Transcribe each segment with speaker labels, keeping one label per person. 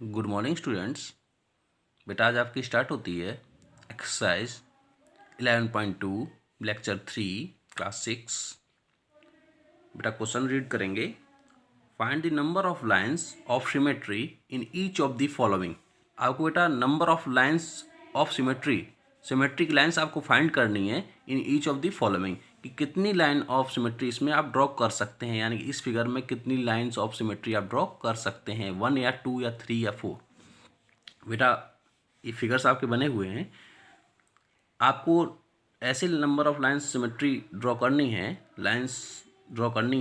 Speaker 1: Good morning students. बेटा आज आपकी स्टार्ट होती है एक्सरसाइज 11.2 लेक्चर 3 क्लास 6। बेटा क्वेश्चन रीड करेंगे। Find the number of lines of symmetry in each of the following. आपको बेटा number of lines of symmetric lines आपको फाइंड करनी है in each of the following, कि कितनी लाइन ऑफ सिमेट्री इसमें आप ड्रॉ कर सकते हैं, यानी कि इस फिगर में कितनी लाइंस ऑफ सिमेट्री आप ड्रॉ कर सकते हैं, 1 या 2 या 3 या 4। बेटा ये फिगर्स आपके बने हुए हैं, आपको ऐसे number of lines symmetry draw करनी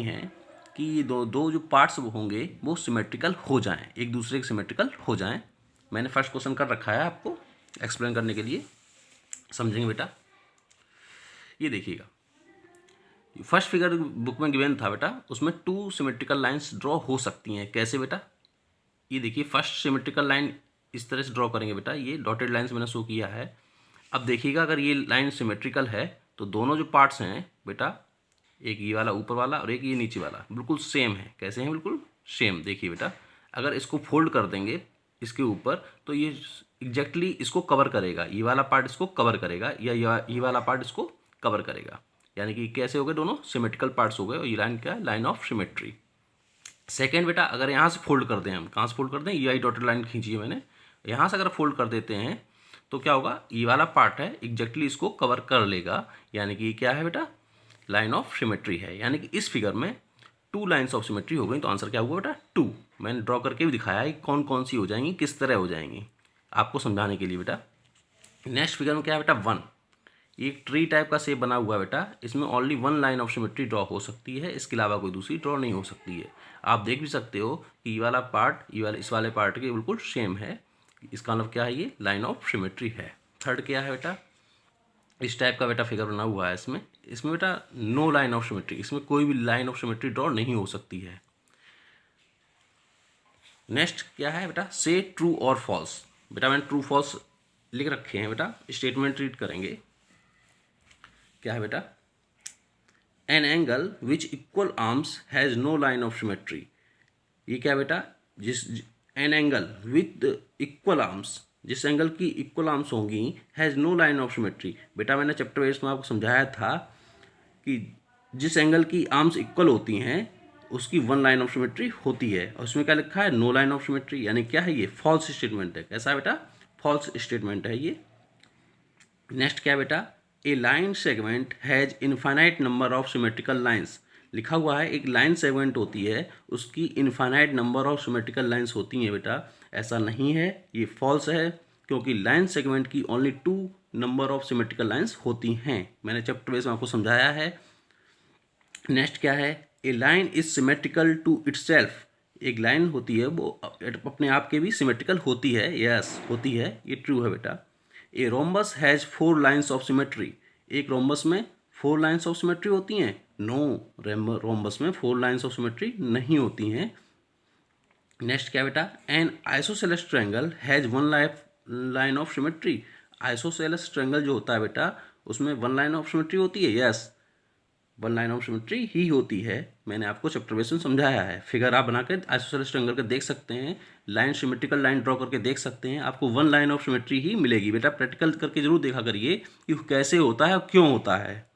Speaker 1: है कि ये दो दो जो पार्ट्स होंगे वो सिमेट्रिकल हो जाएं, एक दूसरे के सिमेट्रिकल हो जाएं। मैंने फर्स्ट क्वेश्चन कर रखा है आपको एक्सप्लेन करने के लिए, समझेंगे बेटा। ये देखिएगा, फर्स्ट फिगर बुक में गिवन था बेटा, उसमें 2 सिमेट्रिकल लाइंस ड्रॉ हो सकती हैं। कैसे बेटा? ये देखिए फर्स्ट सिमेट्रिकल लाइन इस तरह से ड्रॉ करेंगे बेटा, ये डॉटेड लाइंस मैंने शो किया है। अब देखिएगा अगर ये लाइन सिमेट्रिकल है तो दोनों जो पार्ट्स हैं बेटा, एक ये वाला ऊपर वाला और एक ये नीचे वाला, बिल्कुल सेम है। कैसे हैं? बिल्कुल सेम। देखिए बेटा, अगर इसको फोल्ड कर देंगे इसके ऊपर तो ये एग्जैक्टली इसको कवर करेगा, ये वाला पार्ट इसको कवर करेगा या ये वाला पार्ट इसको कवर करेगा, यानी कि कैसे हो गए? दोनों सिमेट्रिकल पार्ट्स हो गए और ये लाइन क्या है? Line of symmetry. सेकेंड बेटा, अगर यहाँ से फोल्ड कर दें, हम कहाँ से फोल्ड कर दें? ये डॉटेड लाइन खींची है मैंने, यहाँ से अगर फोल्ड कर देते हैं तो क्या होगा? ये वाला पार्ट है एग्जैक्टली इसको कवर कर लेगा, यानी कि क्या है बेटा? लाइन ऑफ सिमेट्री है। यानी कि इस फिगर में 2 लाइन्स ऑफ सिमेट्री हो गई, तो आंसर क्या हुआ बेटा? 2। मैंने ड्रॉ करके भी दिखाया है कौन कौन सी हो जाएंगी, किस तरह हो जाएंगी, आपको समझाने के लिए बेटा। नेक्स्ट फिगर में क्या है बेटा? 1। एक ट्री टाइप का शेप बना हुआ है बेटा, इसमें only 1 line of symmetry draw हो सकती है, इसके अलावा कोई दूसरी ड्रॉ नहीं हो सकती है। आप देख भी सकते हो कि ये वाला पार्ट इस वाले पार्ट के बिल्कुल सेम है, इसका मतलब क्या है? ये लाइन ऑफ सिमेट्री है। थर्ड क्या है बेटा? इस टाइप का बेटा फिगर बना हुआ है, इसमें बेटा नो लाइन ऑफ सिमेट्री, इसमें कोई भी लाइन ऑफ सिमेट्री ड्रॉ नहीं हो सकती है। नेक्स्ट क्या है बेटा? से ट्रू और फॉल्स। बेटा मैंने ट्रू फॉल्स लिख रखे हैं बेटा, स्टेटमेंट रीड करेंगे। क्या है बेटा? An angle which equal arms has no line of symmetry. ये क्या बेटा? An angle with equal arms, जिस एंगल की इक्वल आर्म्स होंगी, has no line of symmetry. बेटा मैंने चैप्टर वाइज में आपको समझाया था कि जिस एंगल की आर्म्स इक्वल होती हैं उसकी 1 लाइन ऑफ सिमेट्री होती है, और उसमें क्या लिखा है? No line of symmetry. यानी क्या है? ये फॉल्स स्टेटमेंट है। कैसा है बेटा? फॉल्स स्टेटमेंट है ये। नेक्स्ट क्या बेटा? A line segment has infinite number of symmetrical lines. लिखा हुआ है एक लाइन सेगमेंट होती है, उसकी infinite number of symmetrical lines होती हैं बेटा। ऐसा नहीं है, ये फॉल्स है, क्योंकि लाइन सेगमेंट की only 2 number of symmetrical lines होती हैं। मैंने चैप्टर वाइज में आपको समझाया है। नेक्स्ट क्या है? A line is symmetrical to itself. एक लाइन होती है वो अपने आप के भी सिमेट्रिकल होती है। यस होती है, ये ट्रू है बेटा। A rhombus has 4 lines of symmetry. एक रोम्बस में 4 लाइन्स ऑफ सिमेट्री होती हैं? नो, रोम्बस में 4 लाइन्स ऑफ सिमेट्री नहीं होती हैं। नेक्स्ट क्या बेटा? N isosceles triangle has 1 line of symmetry. Isosceles triangle जो होता है बेटा, उसमें 1 लाइन ऑफ सिमेट्री होती है। यस, 1 लाइन ऑफ सिमेट्री ही होती है। मैंने आपको चैप्टर बेस में समझाया है। फिगर आप बना के आइसोसेलेस ट्रायंगल के देख सकते हैं, लाइन सिमेट्रिकल लाइन ड्रॉ करके देख सकते हैं, आपको 1 लाइन ऑफ सिमेट्री ही मिलेगी। बेटा प्रैक्टिकल करके जरूर देखा करिए कि कैसे होता है और क्यों होता है।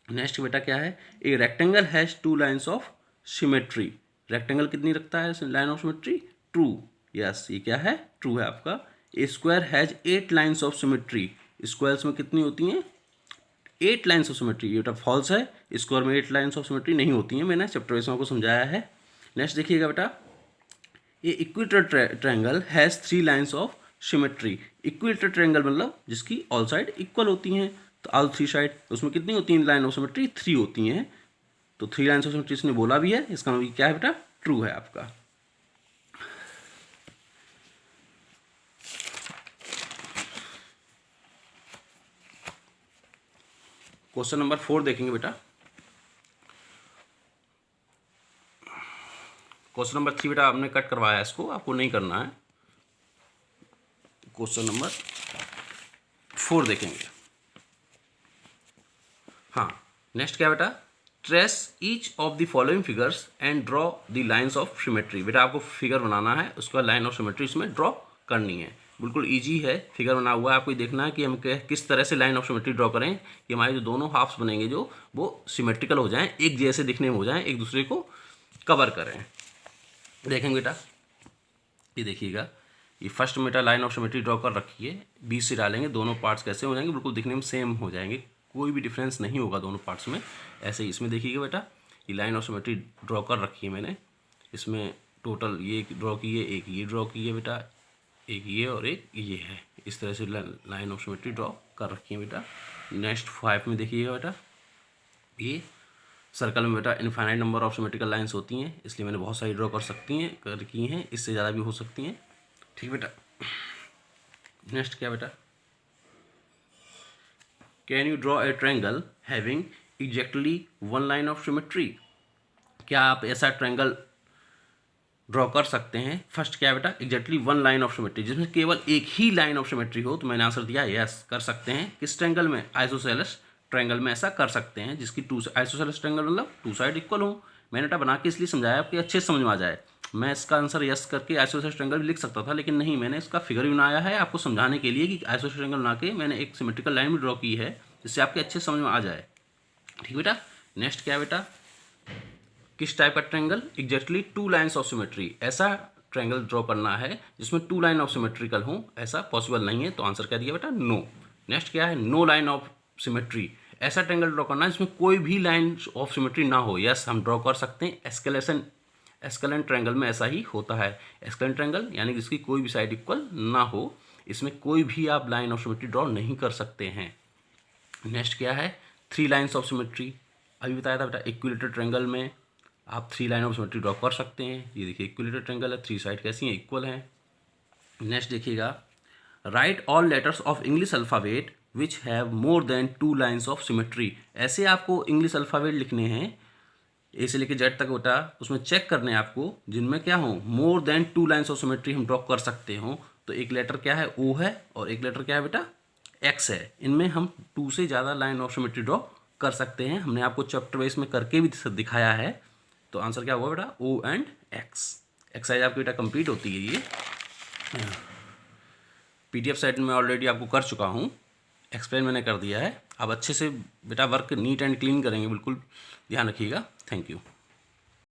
Speaker 1: नेक्स्ट बेटा क्या है? A rectangle has 2 lines of symmetry. Rectangle कितनी रखता है line of symmetry? True. Yes, ये क्या है? ट्रू है आपका। A square has 8 lines of symmetry. Squares में कितनी होती हैं? 8 लाइन्स ऑफ सिमेट्री। ये बेटा फॉल्स है, स्क्वायर में 8 लाइन्स ऑफ सिमेट्री नहीं होती हैं, मैंने चैप्टर वाइज में आपको समझाया है। नेक्स्ट देखिएगा बेटा, ये equator triangle has 3 lines of symmetry. Equator triangle मतलब जिसकी ऑल साइड इक्वल होती हैं, तो ऑल 3 साइड, उसमें कितनी होती हैं लाइन ऑफ सिमेट्री? 3 होती हैं। तो 3 लाइन्स ऑफ सिमेट्री इसने बोला भी है, इसका मतलब क्या है बेटा? ट्रू है आपका। क्वेश्चन नंबर 4 देखेंगे बेटा। क्वेश्चन नंबर 3 बेटा आपने कट करवाया है, इसको आपको नहीं करना है। क्वेश्चन नंबर 4 देखेंगे। हाँ, नेक्स्ट क्या बेटा? Trace each of the following figures and draw the lines of symmetry. बेटा आपको फिगर बनाना है, उसका लाइन ऑफ सिमेट्री इसमें ड्रॉ करनी है। बिल्कुल इजी है, फिगर बना हुआ है, आपको देखना है कि हम किस तरह से लाइन ऑफ सिमेट्री ड्रॉ करें कि हमारे जो दोनों हाफ्स बनेंगे जो वो सिमेट्रिकल हो जाएं, एक जैसे दिखने में हो जाएं, एक दूसरे को कवर करें। देखेंगे बेटा, ये देखिएगा, ये फर्स्ट में बेटा लाइन ऑफ सिमेट्री ड्रॉ कर रखी है, बीच से डालेंगे, दोनों पार्ट्स कैसे हो जाएंगे, बिल्कुल दिखने में सेम हो जाएंगे, कोई भी डिफरेंस नहीं होगा दोनों पार्ट्स में। ऐसे ही इसमें देखिएगा बेटा, ये लाइन ऑफ सिमेट्री ड्रॉ कर रखी है मैंने, इसमें टोटल ये ड्रॉ की है, एक ये ड्रॉ की है बेटा, एक ये और एक ये है, इस तरह से लाइन ऑफ सिमेट्री ड्रॉ कर रखी है बेटा। नेक्स्ट 5 में देखिएगा बेटा, ये सर्कल में बेटा infinite number of symmetrical lines होती हैं, इसलिए मैंने बहुत सारी ड्रॉ कर की हैं, इससे ज़्यादा भी हो सकती हैं। ठीक बेटा, नेक्स्ट क्या बेटा, can you draw a triangle having exactly one line of symmetry. क्या आप ऐसा ट्रायंगल ड्रॉ कर सकते हैं। फर्स्ट क्या है बेटा, exactly one line of symmetry, जिसमें केवल एक ही लाइन ऑफ सिमेट्री हो। तो मैंने आंसर दिया यस, कर सकते हैं। किस ट्रायंगल में, आइसोसेलेस ट्रायंगल में ऐसा कर सकते हैं, जिसकी आइसोसेलेस ट्रायंगल मतलब टू साइड इक्वल हो। मैंने बेटा बना के इसलिए समझाया आपके अच्छे से समझ में आ जाए। मैं इसका आंसर यस करके आइसोसेलेस ट्रायंगल भी लिख सकता था, लेकिन नहीं, मैंने इसका फिगर भी बनाया है आपको समझाने के लिए कि आइसोसेलेस ट्रायंगल बना के मैंने एक सिमेट्रिकल लाइन भी ड्रॉ की है, जिससे आपके अच्छे समझ में आ जाए। ठीक बेटा, नेक्स्ट क्या है बेटा, किस टाइप का triangle, exactly two lines of symmetry, ऐसा ट्रायंगल ड्रॉ करना है जिसमें टू लाइन ऑफ सिमेट्रिकल हो, ऐसा पॉसिबल नहीं है। तो आंसर क्या दिया बेटा, नो। नेक्स्ट क्या है, नो लाइन ऑफ सिमेट्री, ऐसा ट्रायंगल ड्रॉ करना है जिसमें कोई भी लाइन ऑफ सिमेट्री ना हो। यस, हम ड्रॉ कर सकते हैं। एस्केलेंट ट्रायंगल में ऐसा ही होता है। एस्केलेंट ट्रायंगल यानी कि इसकी कोई भी साइड इक्वल ना हो, इसमें कोई भी आप लाइन ऑफ सिमेट्री ड्रॉ नहीं कर सकते हैं। नेक्स्ट क्या है, थ्री लाइन्स ऑफ सिमेट्री, अभी बताया था बेटा इक्विलेटरल ट्रायंगल में आप three line of symmetry draw कर सकते हैं। ये देखिए इक्विलेटरल ट्रायंगल है, थ्री साइड कैसी हैं, इक्वल हैं। नेक्स्ट देखिएगा, right all letters of English alphabet which have more than two lines of symmetry. ऐसे आपको इंग्लिश अल्फ़ाबेट लिखने हैं ए से लेकर जेड तक बेटा, उसमें चेक करने हैं आपको जिनमें क्या हो, more than two lines of symmetry हम ड्रॉ कर सकते हो। तो एक लेटर क्या है, ओ है, और एक लेटर क्या है बेटा, एक्स है। इनमें हम टू से ज़्यादा लाइन ऑफ सिमेट्री ड्रॉ कर सकते हैं। हमने आपको चैप्टर वाइज में करके भी दिखाया है। तो आंसर क्या हुआ बेटा, ओ एंड एक्स। एक्सरसाइज आपकी बेटा कंप्लीट होती है। ये PDF साइट में ऑलरेडी आपको कर चुका हूँ, एक्सप्लेन मैंने कर दिया है। अब अच्छे से बेटा वर्क नीट एंड क्लीन करेंगे, बिल्कुल ध्यान रखिएगा। Thank you.